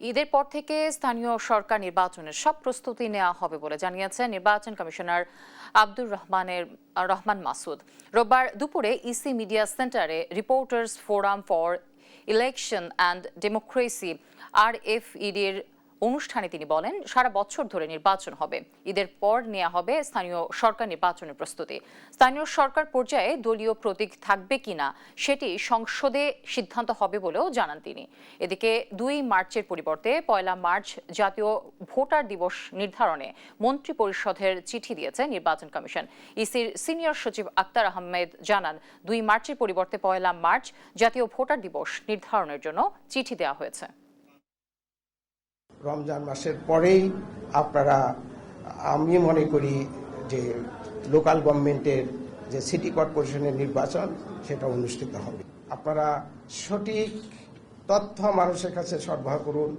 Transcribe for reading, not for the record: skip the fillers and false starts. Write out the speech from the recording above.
ঈদের পর থেকে স্থানীয় সরকার নির্বাচনের সব প্রস্তুতি নেওয়া হবে বলে জানিয়েছেন নির্বাচন কমিশনার আব্দুর রহমান মাসুদ। রোববার দুপুরে ইসি মিডিয়া সেন্টারে reporters forum for election and democracy RFED-র অনুষ্ঠানে তিনি বলেন, সারা বছর ধরে নির্বাচন হবে, ঈদের পর নেওয়া হবে স্থানীয় সরকার নির্বাচনের প্রস্তুতি। স্থানীয় সরকার পর্যায়ে দলীয় প্রতীক থাকবে কিনা সেটি সংসদে সিদ্ধান্ত হবে বলেও জানান তিনি। এদিকে 2 মার্চের পরিবর্তে 1 মার্চ জাতীয় ভোটার দিবস নির্ধারণে মন্ত্রিপরিষদের চিঠি দিয়েছে নির্বাচন কমিশন। ইসির সিনিয়র সচিব আক্তার আহমেদ জানান, 2 মার্চের পরিবর্তে 1 মার্চ জাতীয় ভোটার দিবস নির্ধারণের জন্য চিঠি দেওয়া হয়েছে। রমজান মাসের পরেই আমি মনে করি যে লোকাল গভর্নমেন্টের যে সিটি কর্পোরেশনের নির্বাচন সেটা অনুষ্ঠিত হবে। আপনারা সঠিক তথ্য মানুষের কাছে সরবরাহ করুন।